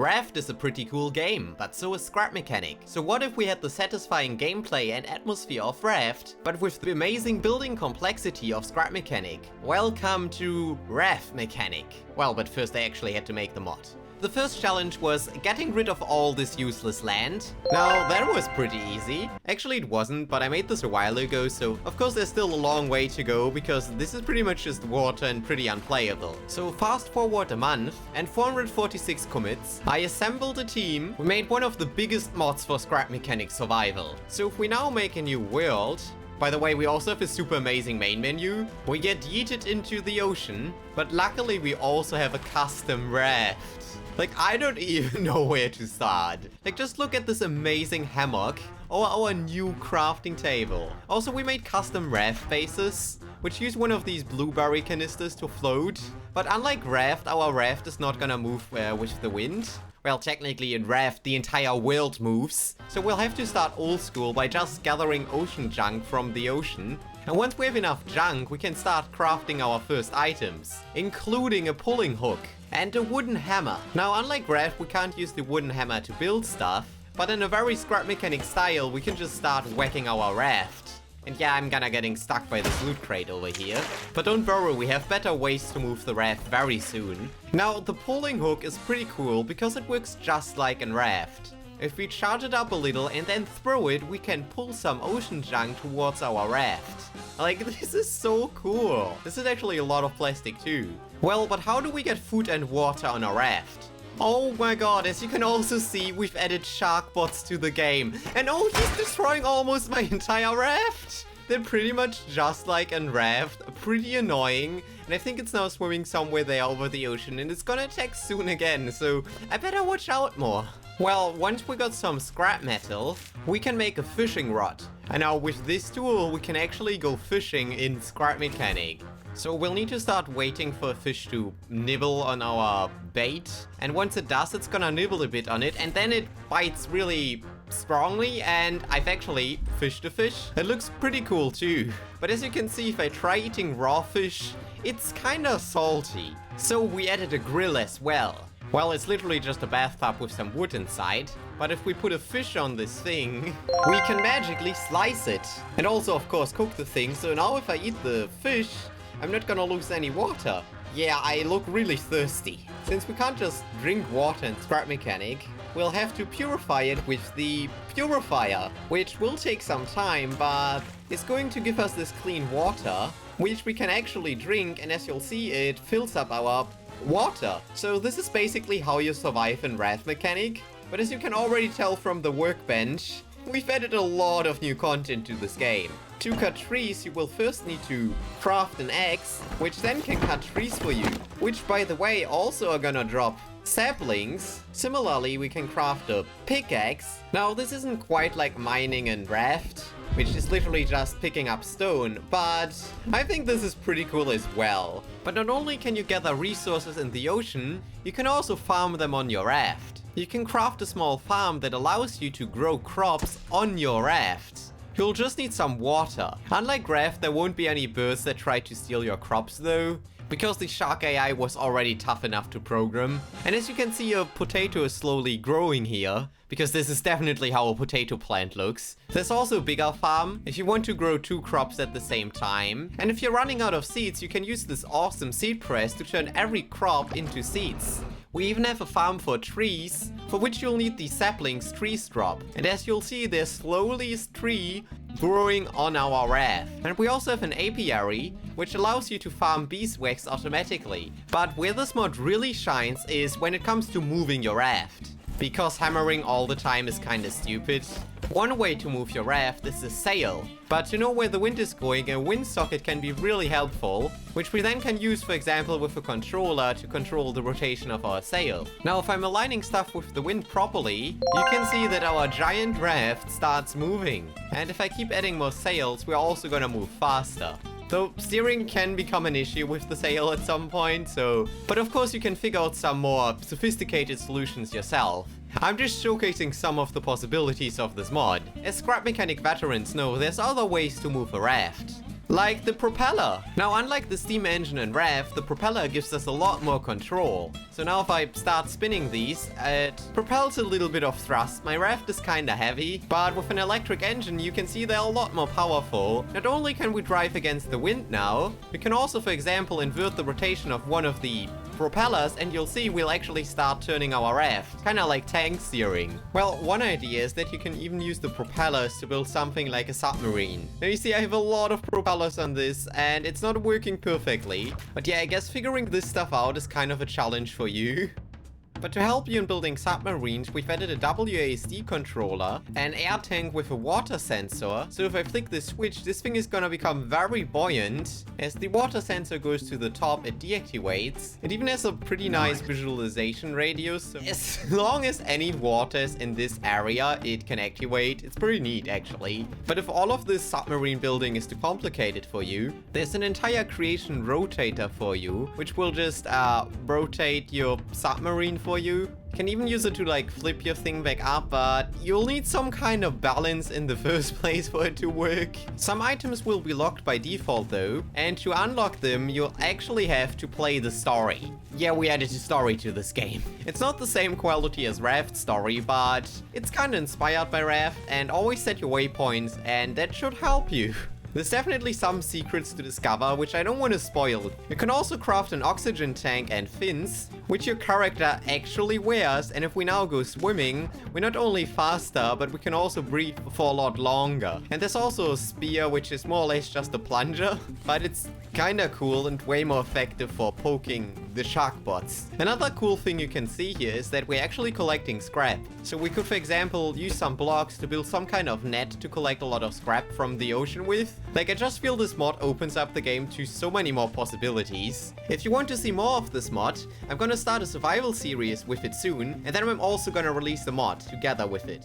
Raft is a pretty cool game, but so is RaftMechanic. So what if we had the satisfying gameplay and atmosphere of Raft, but with the amazing building complexity of RaftMechanic? Welcome to RaftMechanic. Well, but first I actually had to make the mod. The first challenge was getting rid of all this useless land. Now, that was pretty easy. Actually, it wasn't, but I made this a while ago, so of course there's still a long way to go, because this is pretty much just water and pretty unplayable. So fast forward a month, and 446 commits, I assembled a team. We made one of the biggest mods for RaftMechanic survival. So if we now make a new world, by the way, we also have a super amazing main menu. We get yeeted into the ocean, but luckily we also have a custom raft. Like, I don't even know where to start. Like, just look at this amazing hammock or our new crafting table. Also, we made custom raft bases, which use one of these blueberry canisters to float. But unlike Raft, our raft is not gonna move with the wind. Well, technically in Raft, the entire world moves. So we'll have to start old school by just gathering ocean junk from the ocean. And once we have enough junk, we can start crafting our first items, including a pulling hook and a wooden hammer. Now, unlike Raft, we can't use the wooden hammer to build stuff, but in a very RaftMechanic style, we can just start whacking our raft. And yeah, I'm gonna getting stuck by this loot crate over here. But don't worry, we have better ways to move the raft very soon. Now, the pulling hook is pretty cool because it works just like in Raft. If we charge it up a little and then throw it, we can pull some ocean junk towards our raft. Like, this is so cool. This is actually a lot of plastic too. Well, but how do we get food and water on a raft? Oh my god, as you can also see, we've added shark bots to the game. And oh, he's destroying almost my entire raft. They're pretty much just like in Raft, pretty annoying. And I think it's now swimming somewhere there over the ocean and it's gonna attack soon again, so I better watch out more. Well, once we got some scrap metal, we can make a fishing rod. And now with this tool, we can actually go fishing in RaftMechanic. So we'll need to start waiting for a fish to nibble on our bait. And once it does, it's gonna nibble a bit on it, and then it bites really strongly, and I've actually fished a fish. It looks pretty cool too. But as you can see, if I try eating raw fish, it's kinda salty. So we added a grill as well. Well, it's literally just a bathtub with some wood inside. But if we put a fish on this thing, we can magically slice it. And also, of course, cook the thing. So now if I eat the fish, I'm not gonna lose any water. Yeah, I look really thirsty. Since we can't just drink water in RaftMechanic, we'll have to purify it with the purifier, which will take some time, but it's going to give us this clean water, which we can actually drink, and as you'll see, it fills up our water. So this is basically how you survive in RaftMechanic. But as you can already tell from the workbench, we've added a lot of new content to this game. To cut trees, you will first need to craft an axe, which then can cut trees for you, which by the way also are gonna drop saplings. Similarly, we can craft a pickaxe. Now, this isn't quite like mining in Raft, which is literally just picking up stone, but I think this is pretty cool as well. But not only can you gather resources in the ocean, you can also farm them on your raft. You can craft a small farm that allows you to grow crops on your raft. You'll just need some water. Unlike Raft, there won't be any birds that try to steal your crops though, because the shark AI was already tough enough to program. And as you can see, a potato is slowly growing here, because this is definitely how a potato plant looks. There's also a bigger farm, if you want to grow 2 crops at the same time. And if you're running out of seeds, you can use this awesome seed press to turn every crop into seeds. We even have a farm for trees, for which you'll need the saplings trees drop. And as you'll see, there's slowly a tree growing on our raft. And we also have an apiary, which allows you to farm beeswax automatically. But where this mod really shines is when it comes to moving your raft. Because hammering all the time is kinda stupid. One way to move your raft is a sail. But to know where the wind is going, a wind socket can be really helpful, which we then can use, for example, with a controller to control the rotation of our sail. Now, if I'm aligning stuff with the wind properly, you can see that our giant raft starts moving. And if I keep adding more sails, we're also gonna move faster. Though steering can become an issue with the sail at some point, so... But of course you can figure out some more sophisticated solutions yourself. I'm just showcasing some of the possibilities of this mod. As RaftMechanic veterans know, there's other ways to move a raft. like the propeller. Now, unlike the steam engine and Raft, the propeller gives us a lot more control. So now if I start spinning these, it propels a little bit of thrust. My Raft is kinda heavy, but with an electric engine, you can see they're a lot more powerful. Not only can we drive against the wind now, we can also, for example, invert the rotation of one of the propellers, and you'll see we'll actually start turning our Raft, kinda like tank steering. Well, one idea is that you can even use the propellers to build something like a submarine. Now you see I have a lot of propellers on this, and it's not working perfectly. But yeah, I guess figuring this stuff out is kind of a challenge for you. But to help you in building submarines, we've added a WASD controller, an air tank with a water sensor. So if I flick the switch, this thing is gonna become very buoyant. As the water sensor goes to the top, it deactivates. It even has a pretty nice visualization radius. So as long as any water is in this area, it can activate. It's pretty neat, actually. But if all of this submarine building is too complicated for you, there's an entire creation rotator for you, which will just rotate your submarine for you. You can even use it to like flip your thing back up, but you'll need some kind of balance in the first place for it to work. Some items will be locked by default though, and to unlock them, you'll actually have to play the story. Yeah, we added a story to this game. It's not the same quality as Raft's story, but it's kinda inspired by Raft, and always set your waypoints, and that should help you. There's definitely some secrets to discover, which I don't want to spoil. You can also craft an oxygen tank and fins, which your character actually wears, and if we now go swimming, we're not only faster, but we can also breathe for a lot longer. And there's also a spear, which is more or less just a plunger, but it's kinda cool and way more effective for poking the shark bots. Another cool thing you can see here is that we're actually collecting scrap. So we could, for example, use some blocks to build some kind of net to collect a lot of scrap from the ocean with. Like, I just feel this mod opens up the game to so many more possibilities. If you want to see more of this mod, I'm gonna start a survival series with it soon, and then I'm also gonna release the mod together with it.